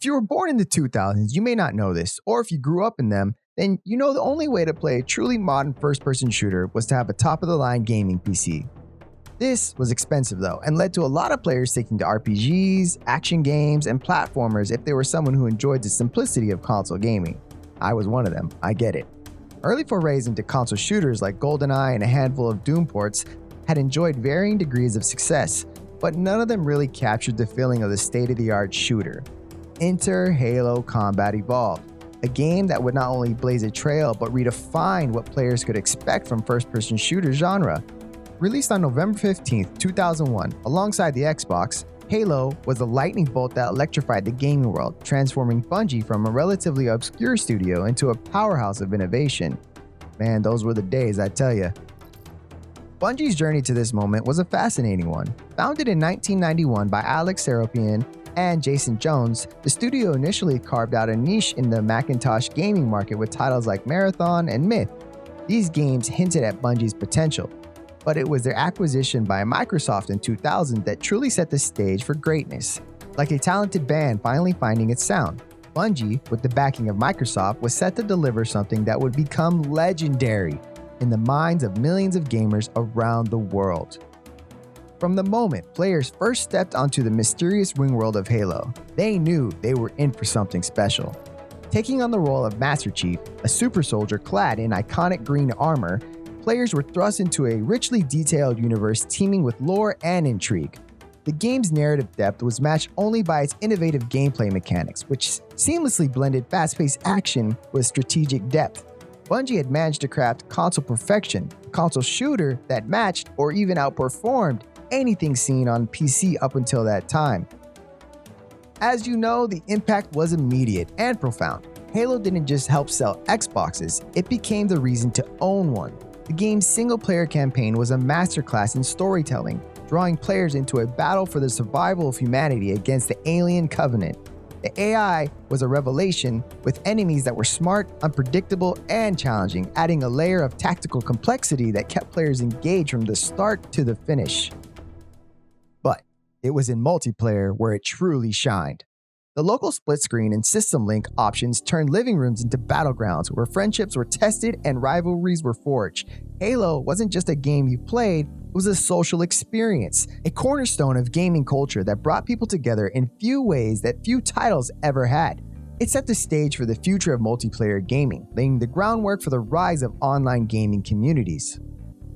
If you were born in the 2000s, you may not know this, or if you grew up in them, then you know the only way to play a truly modern first-person shooter was to have a top-of-the-line gaming PC. This was expensive though, and led to a lot of players sticking to RPGs, action games, and platformers if they were someone who enjoyed the simplicity of console gaming. I was one of them, I get it. Early forays into console shooters like GoldenEye and a handful of Doom ports had enjoyed varying degrees of success, but none of them really captured the feeling of the state-of-the-art shooter. Enter Halo Combat Evolved, a game that would not only blaze a trail but redefine what players could expect from first-person shooter genre. Released on November 15, 2001, alongside the Xbox, Halo was the lightning bolt that electrified the gaming world, transforming Bungie from a relatively obscure studio into a powerhouse of innovation. Man, those were the days, I tell ya. Bungie's journey to this moment was a fascinating one. Founded in 1991 by Alex Seropian and Jason Jones, the studio initially carved out a niche in the Macintosh gaming market with titles like Marathon and Myth. These games hinted at Bungie's potential, but it was their acquisition by Microsoft in 2000 that truly set the stage for greatness. Like a talented band finally finding its sound, Bungie, with the backing of Microsoft, was set to deliver something that would become legendary in the minds of millions of gamers around the world. From the moment players first stepped onto the mysterious ring world of Halo, they knew they were in for something special. Taking on the role of Master Chief, a super soldier clad in iconic green armor, players were thrust into a richly detailed universe teeming with lore and intrigue. The game's narrative depth was matched only by its innovative gameplay mechanics, which seamlessly blended fast-paced action with strategic depth. Bungie had managed to craft console perfection, a console shooter that matched or even outperformed anything seen on PC up until that time. As you know, the impact was immediate and profound. Halo didn't just help sell Xboxes, it became the reason to own one. The game's single-player campaign was a masterclass in storytelling, drawing players into a battle for the survival of humanity against the alien covenant. The AI was a revelation, with enemies that were smart, unpredictable, and challenging, adding a layer of tactical complexity that kept players engaged from the start to the finish. But it was in multiplayer where it truly shined. The local split screen and system link options turned living rooms into battlegrounds where friendships were tested and rivalries were forged. Halo wasn't just a game you played, it was a social experience, a cornerstone of gaming culture that brought people together in few ways that few titles ever had. It set the stage for the future of multiplayer gaming, laying the groundwork for the rise of online gaming communities.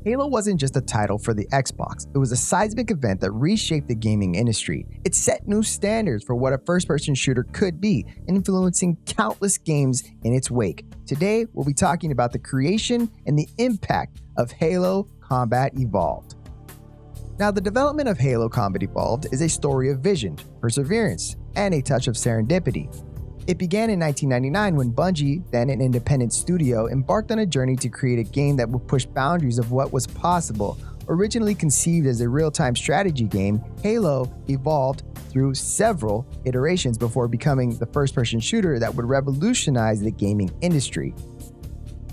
Halo wasn't just a title for the Xbox, it was a seismic event that reshaped the gaming industry. It set new standards for what a first-person shooter could be, influencing countless games in its wake. Today, we'll be talking about the creation and the impact of Halo Combat Evolved. Now, the development of Halo Combat Evolved is a story of vision, perseverance, and a touch of serendipity. It began in 1999 when Bungie, then an independent studio, embarked on a journey to create a game that would push boundaries of what was possible. Originally conceived as a real-time strategy game, Halo evolved through several iterations before becoming the first-person shooter that would revolutionize the gaming industry.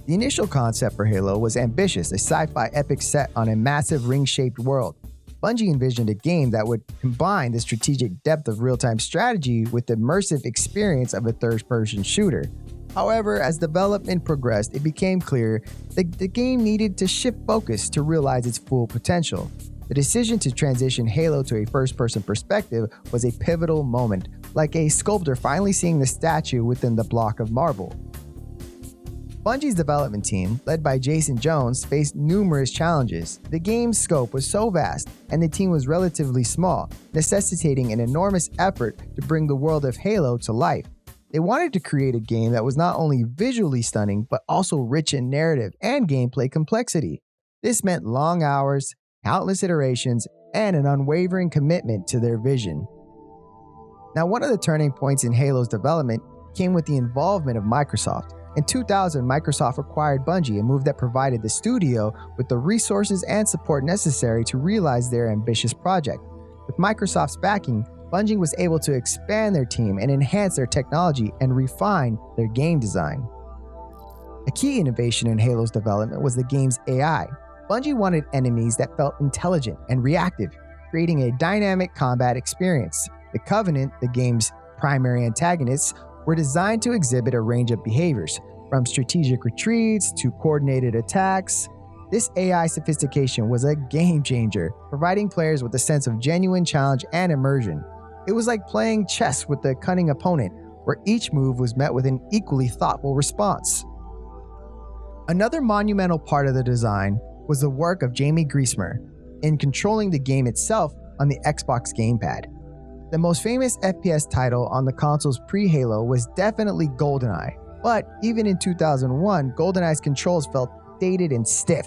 The initial concept for Halo was ambitious, a sci-fi epic set on a massive ring-shaped world. Bungie envisioned a game that would combine the strategic depth of real-time strategy with the immersive experience of a third-person shooter. However, as development progressed, it became clear that the game needed to shift focus to realize its full potential. The decision to transition Halo to a first-person perspective was a pivotal moment, like a sculptor finally seeing the statue within the block of marble. Bungie's development team, led by Jason Jones, faced numerous challenges. The game's scope was so vast, and the team was relatively small, necessitating an enormous effort to bring the world of Halo to life. They wanted to create a game that was not only visually stunning, but also rich in narrative and gameplay complexity. This meant long hours, countless iterations, and an unwavering commitment to their vision. Now, one of the turning points in Halo's development came with the involvement of Microsoft. In 2000, Microsoft acquired Bungie, a move that provided the studio with the resources and support necessary to realize their ambitious project. With Microsoft's backing, Bungie was able to expand their team and enhance their technology and refine their game design. A key innovation in Halo's development was the game's AI. Bungie wanted enemies that felt intelligent and reactive, creating a dynamic combat experience. The Covenant, the game's primary antagonists were designed to exhibit a range of behaviors, from strategic retreats to coordinated attacks. This AI sophistication was a game changer, providing players with a sense of genuine challenge and immersion. It was like playing chess with a cunning opponent, where each move was met with an equally thoughtful response. Another monumental part of the design was the work of Jamie Griesemer in controlling the game itself on the Xbox gamepad. The most famous FPS title on the consoles pre-Halo was definitely GoldenEye, but even in 2001, GoldenEye's controls felt dated and stiff.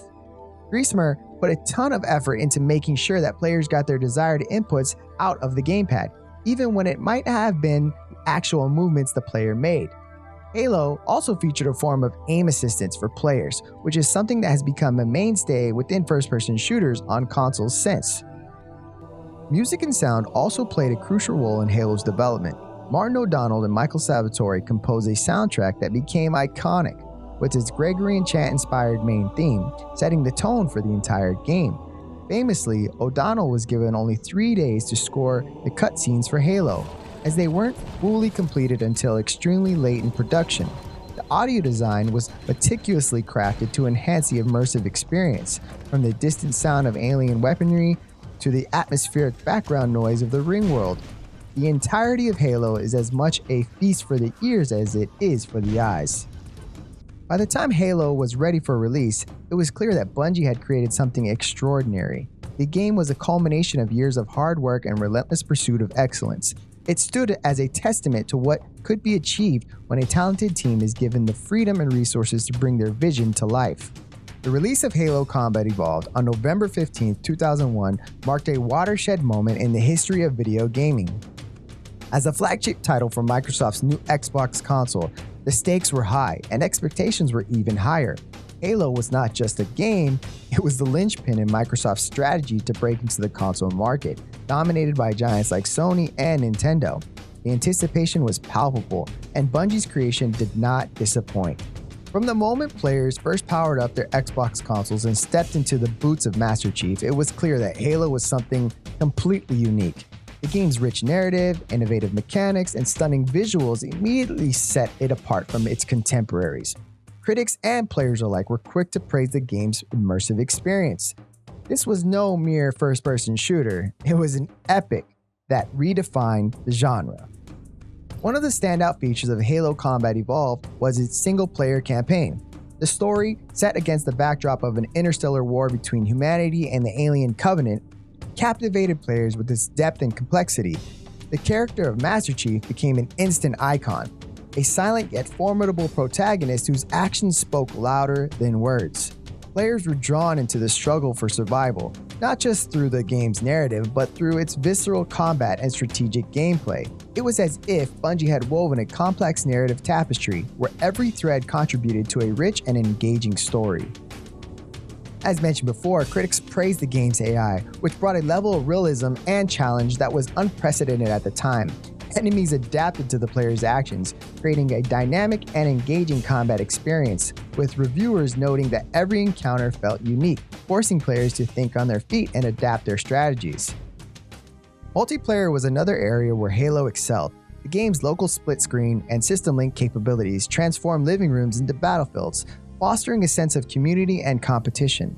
Griesemer put a ton of effort into making sure that players got their desired inputs out of the gamepad, even when it might have been the actual movements the player made. Halo also featured a form of aim assistance for players, which is something that has become a mainstay within first-person shooters on consoles since. Music and sound also played a crucial role in Halo's development. Martin O'Donnell and Michael Salvatore composed a soundtrack that became iconic, with its Gregorian chant-inspired main theme, setting the tone for the entire game. Famously, O'Donnell was given only 3 days to score the cutscenes for Halo, as they weren't fully completed until extremely late in production. The audio design was meticulously crafted to enhance the immersive experience, from the distant sound of alien weaponry to the atmospheric background noise of the ring world. The entirety of Halo is as much a feast for the ears as it is for the eyes. By the time Halo was ready for release, it was clear that Bungie had created something extraordinary. The game was a culmination of years of hard work and relentless pursuit of excellence. It stood as a testament to what could be achieved when a talented team is given the freedom and resources to bring their vision to life. The release of Halo Combat Evolved on November 15, 2001 marked a watershed moment in the history of video gaming. As a flagship title for Microsoft's new Xbox console, the stakes were high and expectations were even higher. Halo was not just a game, it was the linchpin in Microsoft's strategy to break into the console market, dominated by giants like Sony and Nintendo. The anticipation was palpable, and Bungie's creation did not disappoint. From the moment players first powered up their Xbox consoles and stepped into the boots of Master Chief, it was clear that Halo was something completely unique. The game's rich narrative, innovative mechanics, and stunning visuals immediately set it apart from its contemporaries. Critics and players alike were quick to praise the game's immersive experience. This was no mere first-person shooter, it was an epic that redefined the genre. One of the standout features of Halo Combat Evolved was its single-player campaign. The story, set against the backdrop of an interstellar war between humanity and the alien Covenant, captivated players with its depth and complexity. The character of Master Chief became an instant icon, a silent yet formidable protagonist whose actions spoke louder than words. Players were drawn into the struggle for survival, not just through the game's narrative, but through its visceral combat and strategic gameplay. It was as if Bungie had woven a complex narrative tapestry where every thread contributed to a rich and engaging story. As mentioned before, critics praised the game's AI, which brought a level of realism and challenge that was unprecedented at the time. Enemies adapted to the player's actions, creating a dynamic and engaging combat experience, with reviewers noting that every encounter felt unique, forcing players to think on their feet and adapt their strategies. Multiplayer was another area where Halo excelled. The game's local split screen and system link capabilities transformed living rooms into battlefields, fostering a sense of community and competition.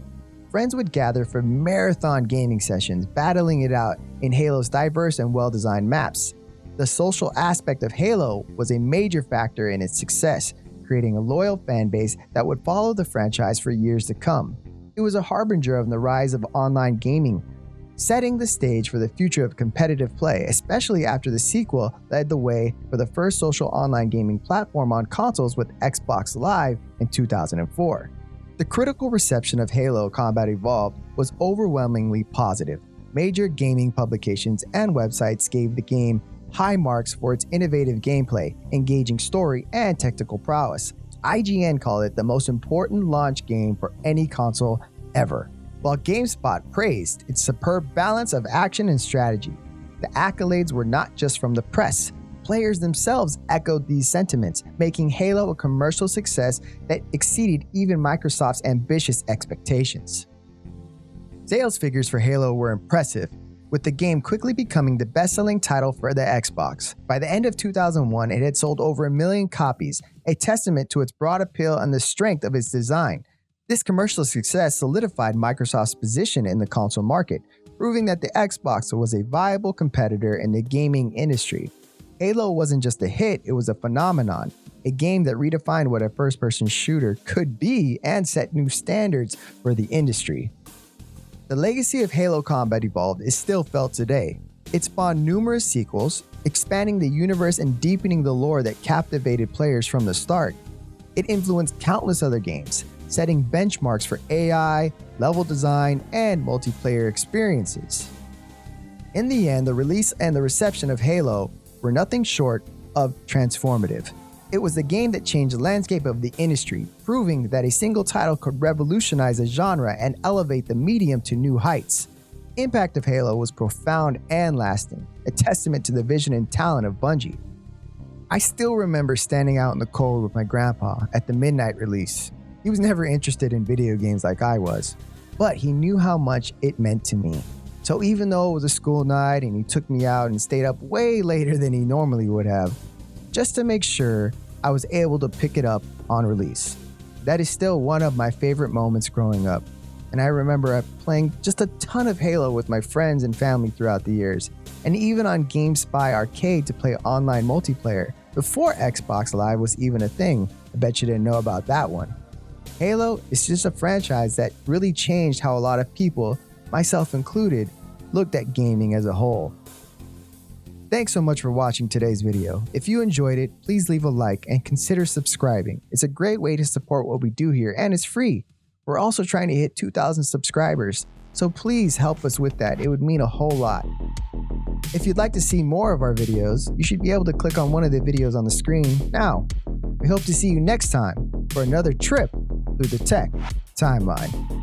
Friends would gather for marathon gaming sessions, battling it out in Halo's diverse and well-designed maps. The social aspect of Halo was a major factor in its success, creating a loyal fan base that would follow the franchise for years to come. It was a harbinger of the rise of online gaming, setting the stage for the future of competitive play, especially after the sequel led the way for the first social online gaming platform on consoles with Xbox Live in 2004. The critical reception of Halo Combat Evolved was overwhelmingly positive. Major gaming publications and websites gave the game high marks for its innovative gameplay, engaging story, and technical prowess. IGN called it the most important launch game for any console ever, while GameSpot praised its superb balance of action and strategy. The accolades were not just from the press. Players themselves echoed these sentiments, making Halo a commercial success that exceeded even Microsoft's ambitious expectations. Sales figures for Halo were impressive. with the game quickly becoming the best-selling title for the Xbox. By the end of 2001, it had sold over 1 million copies, a testament to its broad appeal and the strength of its design. This commercial success solidified Microsoft's position in the console market, proving that the Xbox was a viable competitor in the gaming industry. Halo wasn't just a hit, it was a phenomenon, a game that redefined what a first-person shooter could be and set new standards for the industry. The legacy of Halo Combat Evolved is still felt today. It spawned numerous sequels, expanding the universe and deepening the lore that captivated players from the start. It influenced countless other games, setting benchmarks for AI, level design, and multiplayer experiences. In the end, the release and the reception of Halo were nothing short of transformative. It was the game that changed the landscape of the industry, proving that a single title could revolutionize a genre and elevate the medium to new heights. The impact of Halo was profound and lasting, a testament to the vision and talent of Bungie. I still remember standing out in the cold with my grandpa at the midnight release. He was never interested in video games like I was, but he knew how much it meant to me. So even though it was a school night and he took me out and stayed up way later than he normally would have, just to make sure I was able to pick it up on release. That is still one of my favorite moments growing up, and I remember playing just a ton of Halo with my friends and family throughout the years, and even on GameSpy Arcade to play online multiplayer before Xbox Live was even a thing. I bet you didn't know about that one. Halo is just a franchise that really changed how a lot of people, myself included, looked at gaming as a whole. Thanks so much for watching today's video. If you enjoyed it, please leave a like and consider subscribing. It's a great way to support what we do here, and it's free. We're also trying to hit 2,000 subscribers, so please help us with that. It would mean a whole lot. If you'd like to see more of our videos, you should be able to click on one of the videos on the screen now. We hope to see you next time for another trip through the tech timeline.